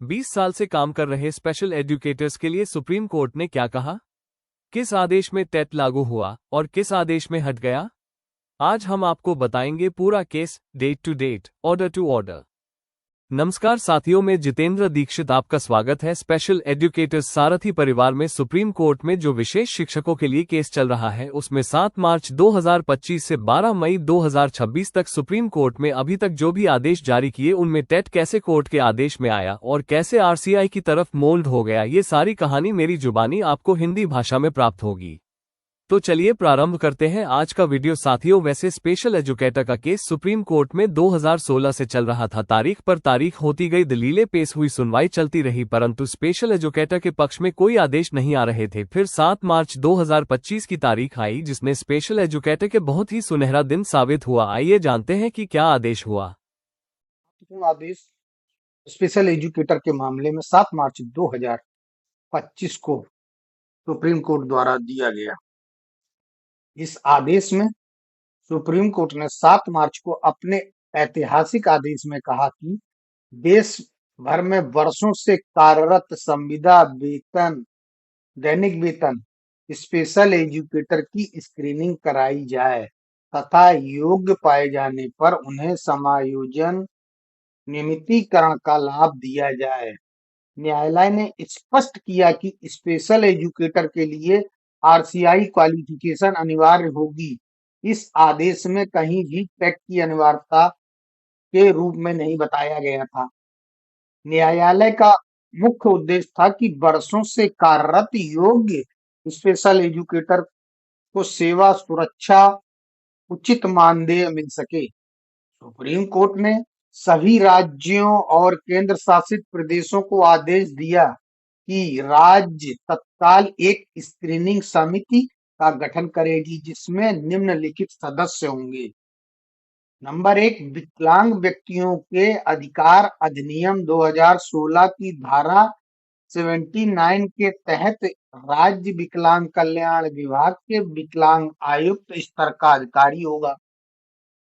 20 साल से काम कर रहे स्पेशल एजुकेटर्स के लिए सुप्रीम कोर्ट ने क्या कहा? किस आदेश में टेट लागू हुआ और किस आदेश में हट गया? आज हम आपको बताएंगे पूरा case, date to date, order to order. नमस्कार साथियों, में जितेंद्र दीक्षित आपका स्वागत है। स्पेशल एजुकेटर्स सारथी परिवार में सुप्रीम कोर्ट में जो विशेष शिक्षकों के लिए केस चल रहा है, उसमें 7 मार्च 2025 से 12 मई 2026 तक सुप्रीम कोर्ट में अभी तक जो भी आदेश जारी किए, उनमें टेट कैसे कोर्ट के आदेश में आया और कैसे आरसीआई की तरफ मोल्ड हो गया, ये सारी कहानी मेरी जुबानी आपको हिंदी भाषा में प्राप्त होगी। तो चलिए प्रारंभ करते हैं आज का वीडियो साथियों। वैसे स्पेशल एजुकेटर का केस सुप्रीम कोर्ट में 2016 से चल रहा था। तारीख पर तारीख होती गई, दलीलें पेश हुई, सुनवाई चलती रही, परंतु स्पेशल एजुकेटर के पक्ष में कोई आदेश नहीं आ रहे थे। फिर 7 मार्च 2025 की तारीख आई, जिसने स्पेशल एजुकेटर के बहुत ही सुनहरा दिन साबित हुआ। आइए जानते हैं कि क्या आदेश हुआ। आदेश स्पेशल एजुकेटर के मामले में 7 मार्च 2025 को सुप्रीम कोर्ट द्वारा दिया गया। इस आदेश में सुप्रीम कोर्ट ने 7 मार्च को अपने ऐतिहासिक आदेश में कहा कि देश भर में वर्षों से कार्यरत संविदा वेतन, दैनिक वेतन स्पेशल एजुकेटर की स्क्रीनिंग कराई जाए तथा योग्य पाए जाने पर उन्हें समायोजन नियमितीकरण का लाभ दिया जाए। न्यायालय ने स्पष्ट किया कि स्पेशल एजुकेटर के लिए आरसीआई क्वालिफिकेशन अनिवार्य होगी। इस आदेश में कहीं भी टेट की अनिवार्यता के रूप में नहीं बताया गया था। न्यायालय का मुख्य उद्देश्य था कि वर्षों से कार्यरत योग्य स्पेशल एजुकेटर को सेवा, सुरक्षा, उचित मानदेय मिल सके। सुप्रीम कोर्ट ने सभी राज्यों और केंद्र शासित प्रदेशों को आदेश दिया कि राज्य तत्काल एक स्क्रीनिंग समिति का गठन करेगी, जिसमें निम्नलिखित सदस्य होंगे। नंबर 1, विकलांग व्यक्तियों के अधिकार अधिनियम 2016 की धारा 79 के तहत राज्य विकलांग कल्याण विभाग के विकलांग आयुक्त स्तर का अधिकारी होगा।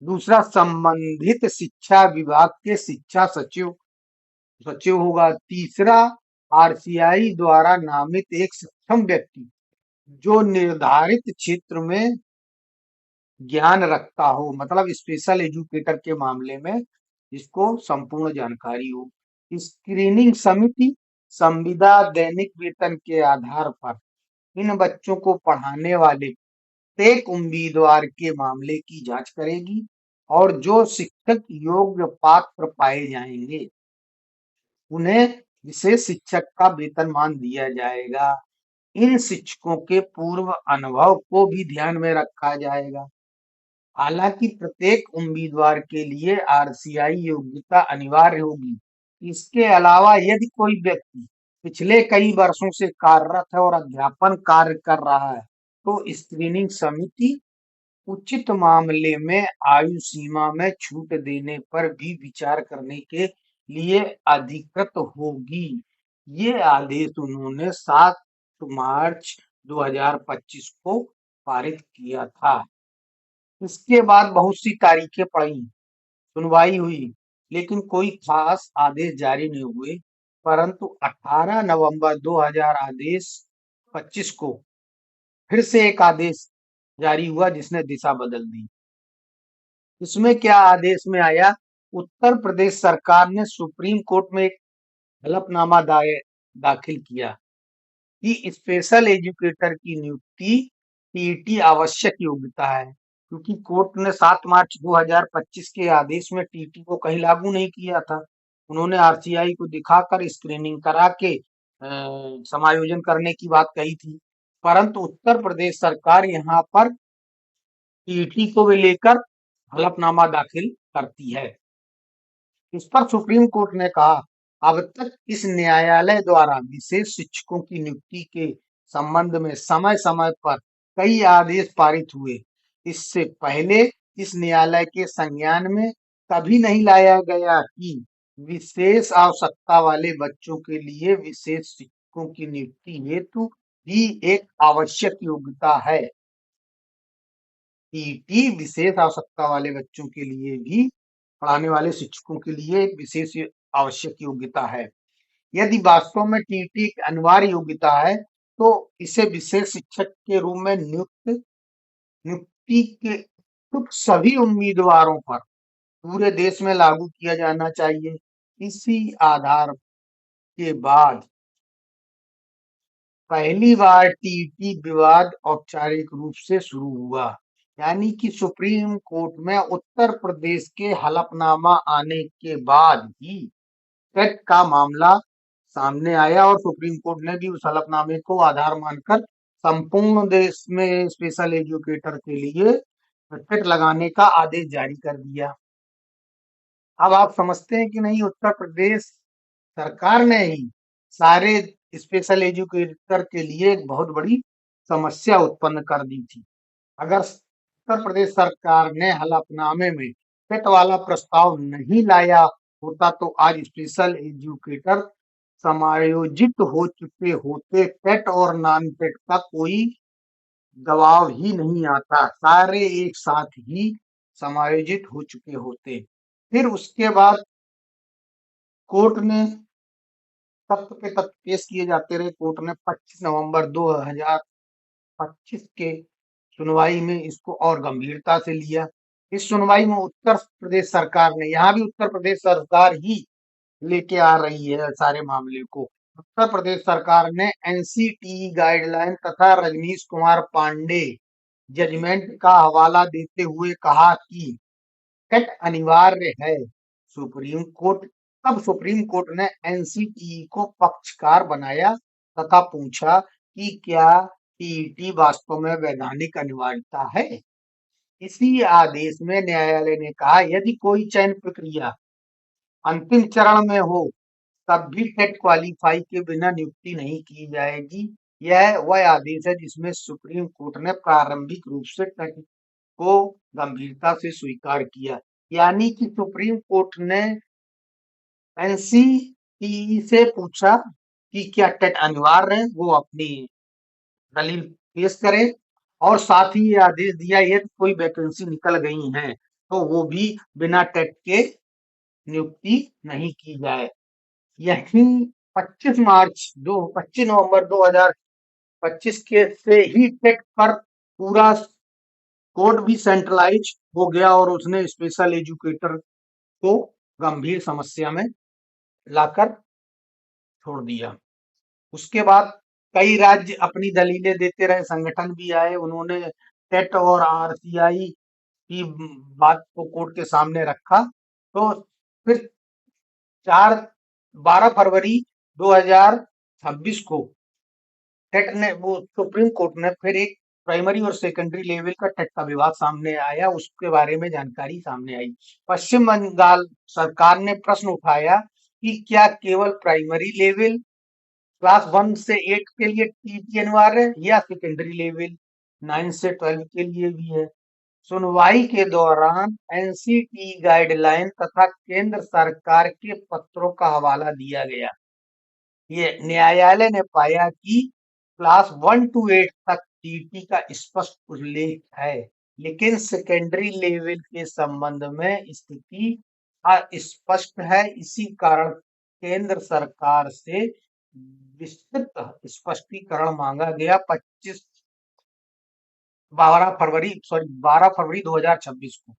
दूसरा, संबंधित शिक्षा विभाग के शिक्षा सचिव होगा। तीसरा, आरसीआई द्वारा नामित एक सक्षम व्यक्ति जो निर्धारित क्षेत्र में ज्ञान रखता हो, मतलब स्पेशल एजुकेटर के मामले में जिसको संपूर्ण जानकारी हो। स्क्रीनिंग समिति संविदा, दैनिक वेतन के आधार पर इन बच्चों को पढ़ाने वाले प्रत्येक उम्मीदवार के मामले की जांच करेगी और जो शिक्षक योग्य पात्र पाए जाएंगे उन्हें विशेष शिक्षक का वेतनमान दिया जाएगा। इन शिक्षकों के पूर्व अनुभव को भी ध्यान में रखा जाएगा। हालांकि प्रत्येक उम्मीदवार के लिए आरसीआई योग्यता अनिवार्य होगी। इसके अलावा यदि कोई व्यक्ति पिछले कई वर्षों से कार्यरत है और अध्यापन कार्य कर रहा है, तो स्क्रीनिंग समिति उचित मामले में आयु सीमा में छूट देने पर भी विचार करने के लिए अधिकृत होगी। ये आदेश उन्होंने 7 मार्च 2025 को पारित किया था। इसके बाद बहुत सी तारीखें पड़ी, सुनवाई हुई, लेकिन कोई खास आदेश जारी नहीं हुए। परंतु 18 नवंबर 2025 को फिर से एक आदेश जारी हुआ जिसने दिशा बदल दी। इसमें क्या आदेश में आया? उत्तर प्रदेश सरकार ने सुप्रीम कोर्ट में एक हलफनामा दाखिल किया कि स्पेशल एजुकेटर की नियुक्ति टीईटी आवश्यक योग्यता है, क्योंकि कोर्ट ने 7 मार्च 2025 के आदेश में टीईटी को कहीं लागू नहीं किया था। उन्होंने आरसीआई को दिखाकर स्क्रीनिंग करा के समायोजन करने की बात कही थी, परंतु उत्तर प्रदेश सरकार यहाँ पर टीईटी को लेकर हलफनामा दाखिल करती है। इस पर सुप्रीम कोर्ट ने कहा, अब तक इस न्यायालय द्वारा विशेष शिक्षकों की नियुक्ति के संबंध में समय समय पर कई आदेश पारित हुए। इससे पहले इस न्यायालय के संज्ञान में कभी नहीं लाया गया कि विशेष आवश्यकता वाले बच्चों के लिए विशेष शिक्षकों की नियुक्ति हेतु भी एक आवश्यक योग्यता है। टीईटी विशेष आवश्यकता वाले बच्चों के लिए भी, पढ़ाने वाले शिक्षकों के लिए एक विशेष आवश्यक योग्यता है। यदि वास्तव में टीईटी एक अनिवार्य योग्यता है तो इसे विशेष शिक्षक के रूप में नियुक्ति के इच्छुक सभी उम्मीदवारों पर पूरे देश में लागू किया जाना चाहिए। इसी आधार के बाद पहली बार टीईटी विवाद औपचारिक रूप से शुरू हुआ, यानी कि सुप्रीम कोर्ट में उत्तर प्रदेश के हलफनामा आने के बाद ही टेट का मामला सामने आया और सुप्रीम कोर्ट ने भी उस हलफनामे को आधार मानकर संपूर्ण देश में स्पेशल एजुकेटर के लिए टेट लगाने का आदेश जारी कर दिया। अब आप समझते हैं कि नहीं, उत्तर प्रदेश सरकार ने ही सारे स्पेशल एजुकेटर के लिए एक बहुत बड़ी समस्या उत्पन्न कर दी थी। अगर उत्तर प्रदेश सरकार ने हलफनामे में टेट वाला प्रस्ताव नहीं लाया होता तो आज स्पेशल एजुकेटर समायोजित हो चुके होते। टेट और नॉन टेट का कोई दबाव ही नहीं आता, सारे एक साथ ही समायोजित हो चुके होते। फिर उसके बाद कोर्ट ने तथ्य पे तथ्य पेश किए जाते रहे। कोर्ट ने 25 नवंबर 2025 के सुनवाई में इसको और गंभीरता से लिया। इस सुनवाई में उत्तर प्रदेश सरकार ने, यहाँ भी उत्तर प्रदेश सरकार ही लेके आ रही है सारे मामले को, उत्तर प्रदेश सरकार ने एनसीटीई गाइडलाइन तथा रजनीश कुमार पांडे जजमेंट का हवाला देते हुए कहा कि टेट अनिवार्य है। सुप्रीम कोर्ट तब सुप्रीम कोर्ट ने एनसीटीई को पक्षकार बनाया तथा पूछा कि क्या टीईटी वास्तव में वैधानिक अनिवार्यता है। इसी आदेश में न्यायालय ने कहा यदि कोई चयन प्रक्रिया अंतिम चरण में हो तब भी टेट क्वालिफाई के बिना नियुक्ति नहीं की जाएगी। यह वह आदेश है जिसमें सुप्रीम कोर्ट ने प्रारंभिक रूप से टेट को गंभीरता से स्वीकार किया, यानी कि सुप्रीम कोर्ट ने एनसीटीई से पूछा कि क्या टेट अनिवार्य है, वो अपनी दलील पेश करे और साथ ही ये आदेश दिया यदि कोई वैकेंसी निकल गई है तो वो भी बिना टेट के नियुक्ति नहीं की जाए। यही 25 नवंबर 2025 के से ही टेट पर पूरा कोर्ट भी सेंट्रलाइज हो गया और उसने स्पेशल एजुकेटर को गंभीर समस्या में लाकर छोड़ दिया। उसके बाद कई राज्य अपनी दलीलें देते रहे, संगठन भी आए, उन्होंने टेट और आरसीआई की बात को कोर्ट के सामने रखा। तो फिर 12 फरवरी 2026 को टेट ने सुप्रीम कोर्ट ने फिर एक प्राइमरी और सेकेंडरी लेवल का टेट का विवाद सामने आया, उसके बारे में जानकारी सामने आई। पश्चिम बंगाल सरकार ने प्रश्न उठाया कि क्या केवल प्राइमरी लेवल क्लास 1 से 8 के लिए टीईटी अनिवार्य है या सेकेंडरी लेवल 9 से 12 के लिए भी है। सुनवाई के दौरान एनसीटी गाइडलाइन तथा केंद्र सरकार के पत्रों का हवाला दिया गया। ये न्यायालय ने पाया कि क्लास 1 to 8 तक टीटी का स्पष्ट उल्लेख है, लेकिन सेकेंडरी लेवल के संबंध में स्थिति अस्पष्ट है। इसी कारण केंद्र सरकार से विस्तृत स्पष्टीकरण मांगा गया। 12 फरवरी 2026 को।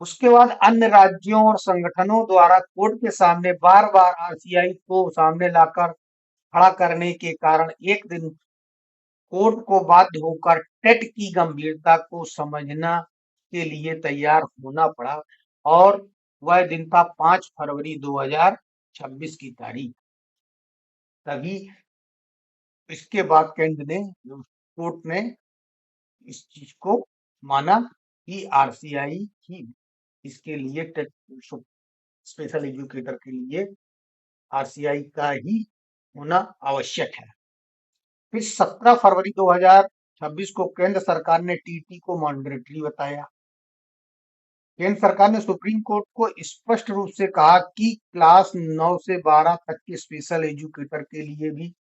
उसके बाद अन्य राज्यों और संगठनों द्वारा कोर्ट के सामने बार बार आरसीआई को सामने लाकर खड़ा करने के कारण एक दिन कोर्ट को बाध्य होकर टेट की गंभीरता को समझना के लिए तैयार होना पड़ा और वह दिन था 5 फरवरी 2026 की तारीख। तभी इसके बाद कोर्ट ने इस चीज को माना कि आरसीआई ही इसके लिए स्पेशल एजुकेटर के लिए आरसीआई का ही होना आवश्यक है। फिर 17 फरवरी 2026 को केंद्र सरकार ने टीटी को मैंडेटरी बताया। केंद्र सरकार ने सुप्रीम कोर्ट को स्पष्ट रूप से कहा कि क्लास 9 से 12 तक के स्पेशल एजुकेटर के लिए भी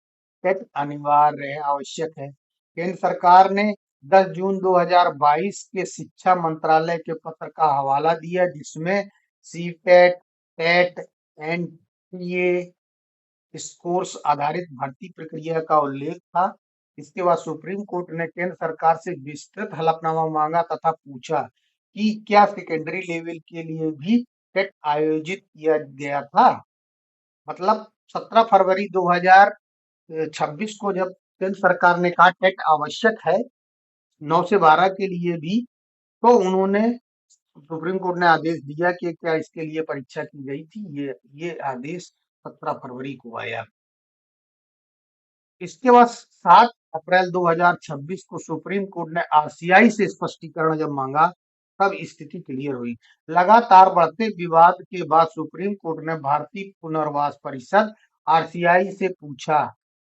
टेट अनिवार्य है, आवश्यक है। केंद्र सरकार ने 10 जून 2022 के शिक्षा मंत्रालय के पत्र का हवाला दिया जिसमें सीटेट, टेट, एनटीए इस कोर्स आधारित भर्ती प्रक्रिया का उल्लेख था। इसके बाद सुप्रीम कोर्ट ने केंद्र सरकार से विस्तृत हलफनामा मांगा तथा पूछा कि क्या सेकेंडरी लेवल के लिए भी टेट आयोजित किया गया था। मतलब 17 फरवरी 2026 को जब केंद्र सरकार ने कहा टेट आवश्यक है 9 से 12 के लिए भी, तो उन्होंने सुप्रीम कोर्ट ने आदेश दिया कि क्या इसके लिए परीक्षा की गई थी। ये आदेश 17 फरवरी को आया। इसके बाद 7 अप्रैल 2026 को सुप्रीम कोर्ट ने आरसीआई से स्पष्टीकरण जब मांगा, तब स्थिति क्लियर हुई। लगातार बढ़ते विवाद के बाद सुप्रीम कोर्ट ने भारतीय पुनर्वास परिषद आरसीआई से पूछा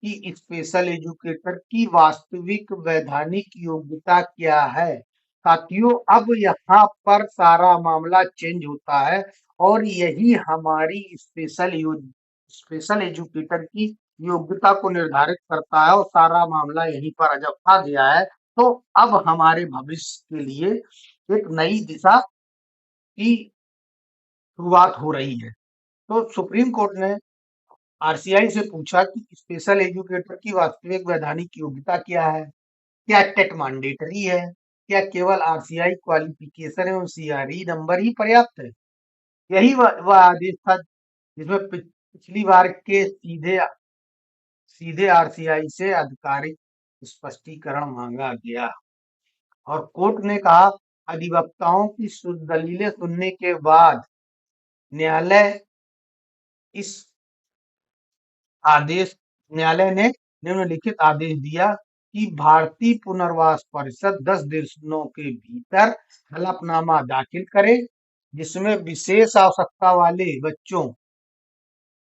कि स्पेशल एजुकेटर की वास्तविक वैधानिक योग्यता क्या है। साथियों, अब यहाँ पर सारा मामला चेंज होता है और यही हमारी स्पेशल एजुकेटर की योग्यता को निर्धारित करता है और सारा मामला यहीं पर जब आ गया है, तो अब हमारे भविष्य के लिए एक नई दिशा की शुरुआत हो रही है। तो सुप्रीम कोर्ट ने आरसीआई से पूछा कि स्पेशल एजुकेटर की वास्तविक वैधानिक योग्यता क्या है। क्या टेट मैंडेटरी है? क्या केवल आरसीआई क्वालिफिकेशन एवं सीआरई नंबर ही पर्याप्त है? यही वह आदेश था जिसमें पिछली बार के सीधे सीधे आरसीआई से आधिकारिक स्पष्टीकरण मांगा गया और कोर्ट ने कहा अधिवक्ताओं की दलीलें सुनने के बाद न्यायालय इस आदेश न्यायालय ने निम्नलिखित आदेश दिया कि भारतीय पुनर्वास परिषद 10 दिनों के भीतर हलफनामा दाखिल करे जिसमें विशेष आवश्यकता वाले बच्चों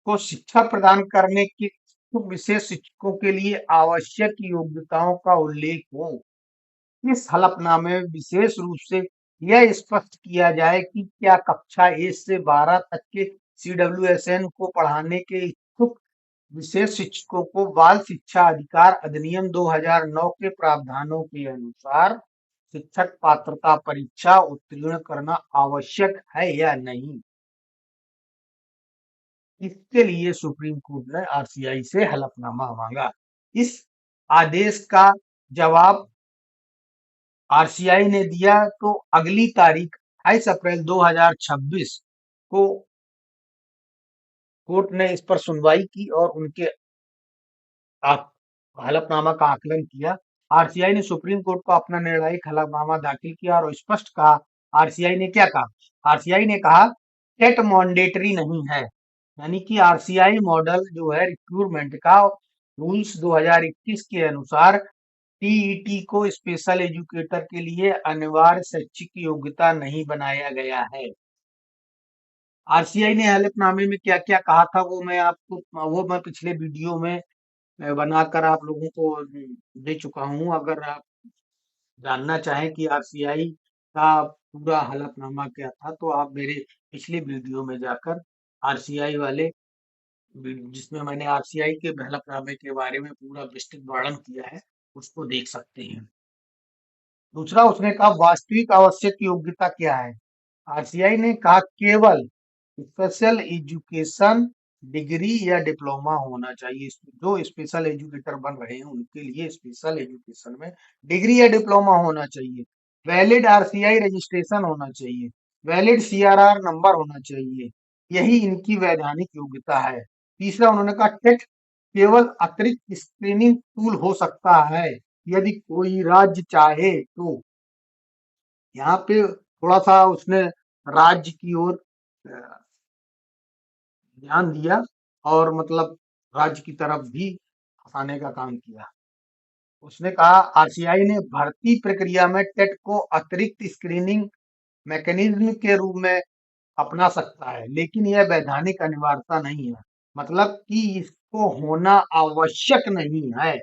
को शिक्षा प्रदान करने के इच्छुक विशेष शिक्षकों के लिए आवश्यक योग्यताओं का उल्लेख हो। इस हलफनामे में विशेष रूप से यह स्पष्ट किया जाए कि क्या कक्षा 1 से 12 तक के सीडब्ल्यूएसएन को पढ़ाने के इच्छुक विशेष शिक्षकों को बाल शिक्षा अधिकार अधिनियम 2009 के प्रावधानों के अनुसार शिक्षक पात्रता परीक्षा उत्तीर्ण करना आवश्यक है या नहीं। इसके लिए सुप्रीम कोर्ट ने आरसीआई से हलफनामा मांगा। इस आदेश का जवाब आरसीआई ने दिया तो अगली तारीख 28 अप्रैल 2026 को कोर्ट ने इस पर सुनवाई की और उनके हलफनामा का आकलन किया। आरसीआई ने सुप्रीम कोर्ट को अपना निर्णायक हलफनामा दाखिल किया और स्पष्ट कहा। आरसीआई ने क्या कहा? आरसीआई ने कहा टेट मैंडेटरी नहीं है, यानी कि आरसीआई मॉडल जो है रिक्रूटमेंट का रूल्स 2021 के अनुसार टीईटी को स्पेशल एजुकेटर के लिए अनिवार्य शैक्षिक योग्यता नहीं बनाया गया है। आरसीआई ने हलफनामे में क्या क्या कहा था वो मैं पिछले वीडियो में बनाकर आप लोगों को दे चुका हूं। अगर आप जानना चाहें कि आरसीआई का पूरा हलफनामा क्या था तो आप मेरे पिछले वीडियो में जाकर आरसीआई वाले जिसमें मैंने आरसीआई के हलफनामे के बारे में पूरा विस्तृत वर्णन किया है उसको देख सकते हैं। दूसरा उसने कहा वास्तविक आवश्यक योग्यता क्या है। आरसीआई ने कहा केवल स्पेशल एजुकेशन डिग्री या डिप्लोमा होना चाहिए। जो स्पेशल एजुकेटर बन रहे हैं उनके लिए स्पेशल एजुकेशन में डिग्री या डिप्लोमा होना चाहिए। वैलिड आरसीआई रजिस्ट्रेशन होना चाहिए। वैलिड सीआरआर नंबर होना चाहिए। यही इनकी वैधानिक योग्यता है। तीसरा उन्होंने कहा टेट केवल अतिरिक्त स्क्रीनिंग टूल हो सकता है यदि कोई राज्य चाहे तो। यहाँ पे थोड़ा सा उसने राज्य की ओर ध्यान दिया और मतलब राज्य की तरफ भी फंसाने का काम किया। उसने कहा आरसीआई ने भर्ती प्रक्रिया में टेट को अतिरिक्त स्क्रीनिंग मैकेनिज्म के रूप में अपना सकता है, लेकिन यह वैधानिक अनिवार्यता नहीं है। मतलब कि इसको होना आवश्यक नहीं है।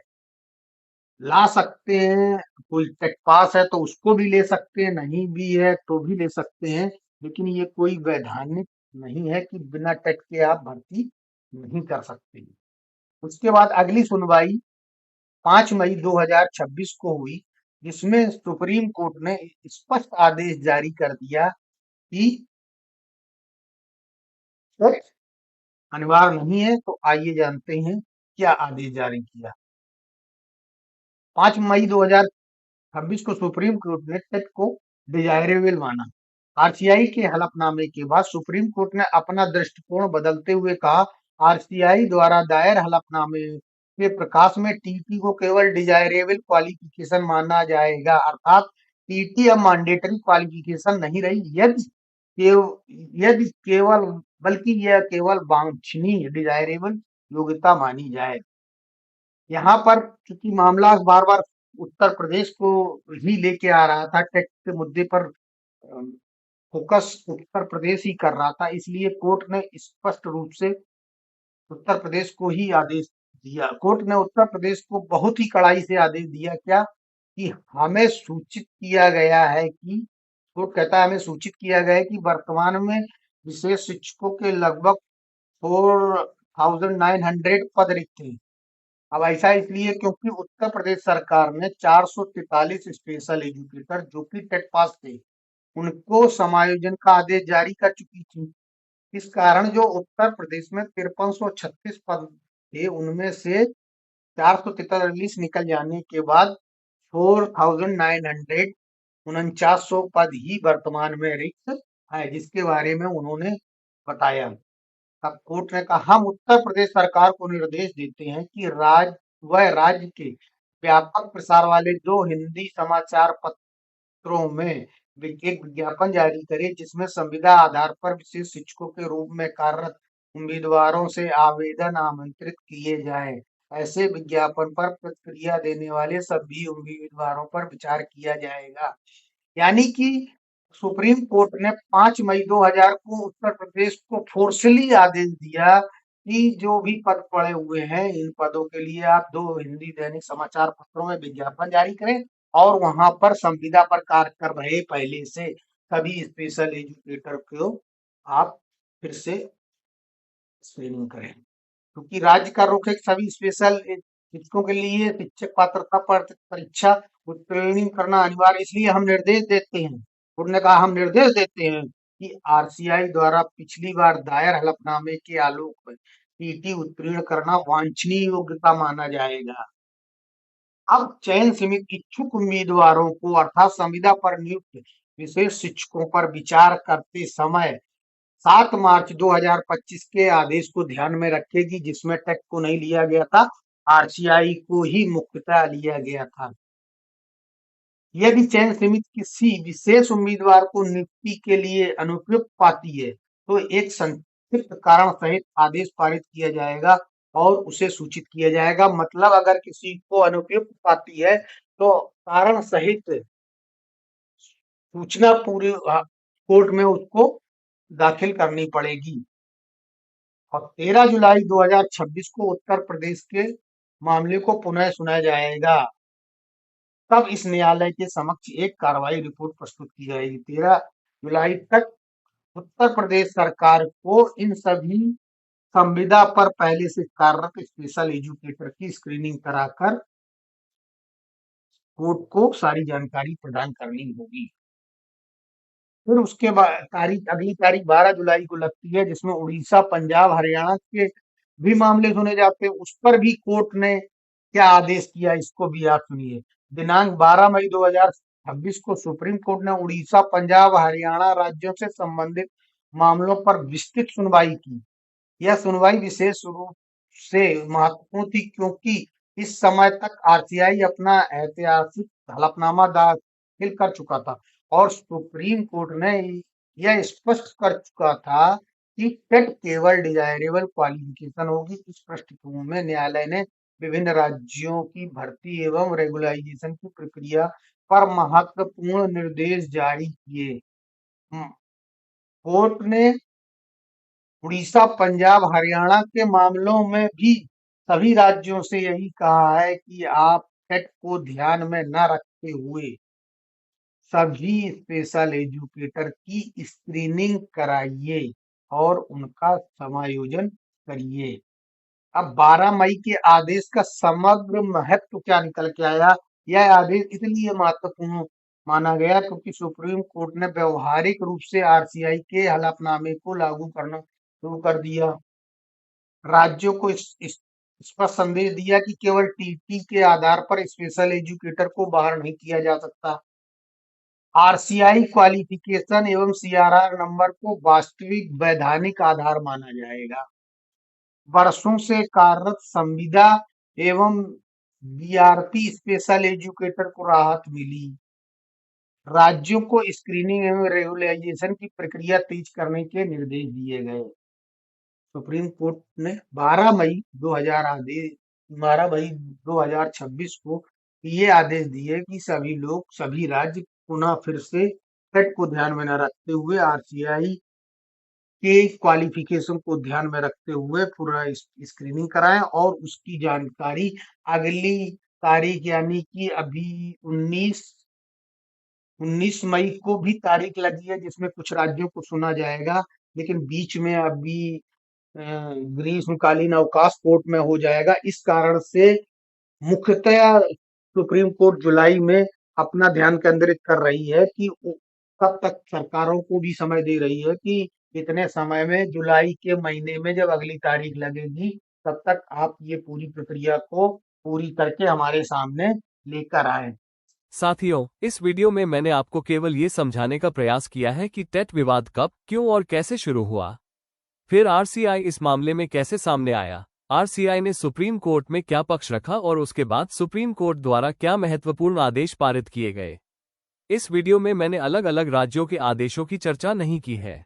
ला सकते हैं, कोई टेट पास है तो उसको भी ले सकते हैं, नहीं भी है तो भी ले सकते हैं, लेकिन ये कोई वैधानिक नहीं है कि बिना टेट के आप भर्ती नहीं कर सकते। उसके बाद अगली सुनवाई 5 मई 2026 को हुई जिसमें सुप्रीम कोर्ट ने स्पष्ट आदेश जारी कर दिया कि टेट अनिवार्य नहीं है। तो आइए जानते हैं क्या आदेश जारी किया। 5 मई 2026 को सुप्रीम कोर्ट ने टेट को डिजायरेबल माना। आरसीआई के हलफनामे के बाद सुप्रीम कोर्ट ने अपना दृष्टिकोण बदलते हुए कहा, आरसीआई द्वारा दायर हलफनामे के प्रकाश में टीटी को केवल डिजायरेबल क्वालिफिकेशन माना जाएगा, अर्थात टीटी अब मैंडेटरी क्वालिफिकेशन नहीं रही, यदि केवल बल्कि यह केवल वांछनीय डिजायरेबल योग्यता मानी जाए। यहाँ पर चूंकि मामला बार बार उत्तर प्रदेश को ही लेके आ रहा था, टेट के मुद्दे पर फोकस उत्तर प्रदेश ही कर रहा था, इसलिए कोर्ट ने स्पष्ट रूप से उत्तर प्रदेश को ही आदेश दिया। कोर्ट ने उत्तर प्रदेश को बहुत ही कड़ाई से आदेश दिया, क्या कि हमें सूचित किया गया है कि कोर्ट कहता है हमें सूचित किया गया है कि वर्तमान में विशेष शिक्षकों के लगभग 4,900 पद रिक्त हैं। अब ऐसा इसलिए क्योंकि उत्तर प्रदेश सरकार ने 443 स्पेशल एजुकेटर जो कि टेट पास थे, उनको समायोजन का आदेश जारी कर चुकी थी। इस कारण जो उत्तर प्रदेश में 5336 पद थे, उनमें से 443 निकल जाने के बाद 4,900 4900 पद ही वर्तमान में रिक्त है, जिसके बारे में उन्होंने बताया। तब कोर्ट ने कहा, हम उत्तर प्रदेश सरकार को निर्देश देते हैं कि राज्य के व्यापक प्रसार वाले दो हिंदी समाचार पत्रों में एक विज्ञापन जारी करे, जिसमें संविदा आधार पर विशेष शिक्षकों के रूप में कार्यरत उम्मीदवारों से आवेदन आमंत्रित किए जाएं। ऐसे विज्ञापन पर प्रतिक्रिया देने वाले सभी उम्मीदवारों पर विचार किया जाएगा। यानी कि सुप्रीम कोर्ट ने 5 मई 2000 को उत्तर प्रदेश को फोर्सली आदेश दिया कि जो भी पद पड़े हुए हैं, इन पदों के लिए आप दो हिंदी दैनिक समाचार पत्रों में विज्ञापन जारी करें और वहां पर संविदा पर कार्य कर रहे पहले से सभी स्पेशल एजुकेटर को आप फिर से स्क्रीनिंग करें, क्योंकि राज्य का रुख है कि सभी स्पेशल शिक्षकों के लिए शिक्षक पात्रता पर परीक्षा उत्तीर्ण करना अनिवार्य, इसलिए हम निर्देश देते हैं। उन्होंने कहा हम निर्देश देते हैं कि आरसीआई द्वारा पिछली बार दायर हलफनामे के आलोक में टीटी उत्तीर्ण करना वांछनीय योग्यता माना जाएगा। अब चयन समिति इच्छुक उम्मीदवारों को अर्थात संविदा पर नियुक्त विशेष शिक्षकों पर विचार करते समय 7 मार्च 2025 के आदेश को ध्यान में रखेगी, जिसमें टेट को नहीं लिया गया था, आरसीआई को ही मुख्यतः लिया गया था। यदि चयन समिति किसी विशेष उम्मीदवार को नियुक्ति के लिए अनुपयुक्त पाती है, तो एक संक्षिप्त कारण सहित आदेश पारित किया जाएगा और उसे सूचित किया जाएगा। मतलब अगर किसी को अनुपयुक्त पाती है, तो कारण सहित सूचना पूरी कोर्ट में उसको दाखिल करनी पड़ेगी। और 13 जुलाई 2026 को उत्तर प्रदेश के मामले को पुनः सुना जाएगा। तब इस न्यायालय के समक्ष एक कार्रवाई रिपोर्ट प्रस्तुत की जाएगी। 13 जुलाई तक उत्तर प्रदेश सरकार को इन सभी संविदा पर पहले से कार्यरत स्पेशल एजुकेटर की स्क्रीनिंग कराकर कोर्ट को सारी जानकारी प्रदान करनी होगी। फिर उसके बाद अगली तारीख 12 जुलाई को लगती है, जिसमें उड़ीसा, पंजाब, हरियाणा के भी मामले सुने जाते हैं। उस पर भी कोर्ट ने क्या आदेश किया, इसको भी आप सुनिए। दिनांक 12 मई 2026 को सुप्रीम कोर्ट ने उड़ीसा, पंजाब, हरियाणा राज्यों से संबंधित मामलों पर विस्तृत सुनवाई की। यह सुनवाई विशेष रूप से महत्वपूर्ण थी, क्योंकि इस समय तक आरसीआई अपना ऐतिहासिक हलफनामा दाखिल कर चुका था और सुप्रीम कोर्ट ने यह स्पष्ट कर चुका था कि टेट केवल डिजायरेबल क्वालिफिकेशन होगी। इस पृष्ठभूमि में न्यायालय ने विभिन्न राज्यों की भर्ती एवं रेगुलाइजेशन की प्रक्रिया पर महत्वपूर्ण निर्देश जारी किए। कोर्ट ने उड़ीसा, पंजाब, हरियाणा के मामलों में भी सभी राज्यों से यही कहा है कि आप टेट को ध्यान में न रखते हुए सभी स्पेशल एजुकेटर की स्क्रीनिंग कराइए और उनका समायोजन करिए। अब 12 मई के आदेश का समग्र महत्व क्या निकल के आया? यह आदेश इसलिए महत्वपूर्ण माना गया क्योंकि सुप्रीम कोर्ट ने व्यवहारिक रूप से आरसीआई के हलफनामे को लागू करना शुरू कर दिया। राज्यों को स्पष्ट संदेश दिया कि केवल टीटी के आधार पर स्पेशल एजुकेटर को बाहर नहीं किया जा सकता। आरसीआई क्वालिफिकेशन एवं सीआरआर नंबर को वास्तविक वैधानिक आधार माना जाएगा। वर्षों से कार्यरत संविदा एवं बीआरपी स्पेशल एजुकेटर को राहत मिली। राज्यों को स्क्रीनिंग एवं रेगुलराइजेशन की प्रक्रिया तेज करने के निर्देश दिए गए। सुप्रीम कोर्ट ने 12 मई 2026 को ये आदेश दिए कि सभी राज्य पुनः फिर से टेट को ध्यान में न रखते हुए आरसीआई के क्वालिफिकेशन को ध्यान में रखते हुए पूरा स्क्रीनिंग कराएं और उसकी जानकारी अगली तारीख यानी कि अभी 19 मई को भी तारीख लगी है जिसमें कुछ राज्यों को सुना जाएगा, लेकिन बीच में अभी ग्रीष्मकालीन अवकाश कोर्ट में हो जाएगा। इस कारण से मुख्यतया सुप्रीम कोर्ट जुलाई में अपना ध्यान केंद्रित कर रही है कि कब तक सरकारों को भी समय दे रही है कि इतने समय में जुलाई के महीने में जब अगली तारीख लगेगी तब तक आप ये पूरी प्रक्रिया को पूरी करके हमारे सामने लेकर आए। साथियों, इस वीडियो में मैंने आपको केवल ये समझाने का प्रयास किया है कि टेट विवाद कब, क्यों और कैसे शुरू हुआ। फिर आरसीआई इस मामले में कैसे सामने आया, आरसीआई ने सुप्रीम कोर्ट में क्या पक्ष रखा और उसके बाद सुप्रीम कोर्ट द्वारा क्या महत्वपूर्ण आदेश पारित किए गए। इस वीडियो में मैंने अलग अलग राज्यों के आदेशों की चर्चा नहीं की है।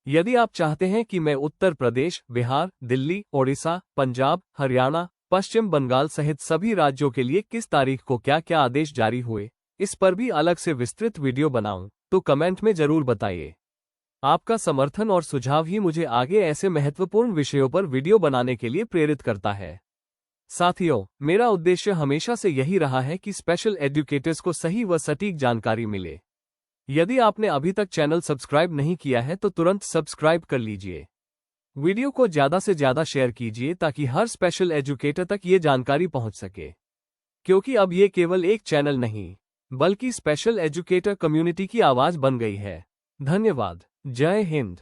यदि आप चाहते हैं कि मैं उत्तर प्रदेश, बिहार, दिल्ली, ओडिशा, पंजाब, हरियाणा, पश्चिम बंगाल सहित सभी राज्यों के लिए किस तारीख को क्या क्या आदेश जारी हुए, इस पर भी अलग से विस्तृत वीडियो बनाऊं, तो कमेंट में जरूर बताइए। आपका समर्थन और सुझाव ही मुझे आगे ऐसे महत्वपूर्ण विषयों पर वीडियो बनाने के लिए प्रेरित करता है। साथियों, मेरा उद्देश्य हमेशा से यही रहा है कि स्पेशल एजुकेटर्स को सही व सटीक जानकारी मिले। यदि आपने अभी तक चैनल सब्सक्राइब नहीं किया है तो तुरंत सब्सक्राइब कर लीजिए। वीडियो को ज़्यादा से ज़्यादा शेयर कीजिए ताकि हर स्पेशल एजुकेटर तक ये जानकारी पहुंच सके। क्योंकि अब ये केवल एक चैनल नहीं, बल्कि स्पेशल एजुकेटर कम्युनिटी की आवाज़ बन गई है। धन्यवाद। जय हिंद।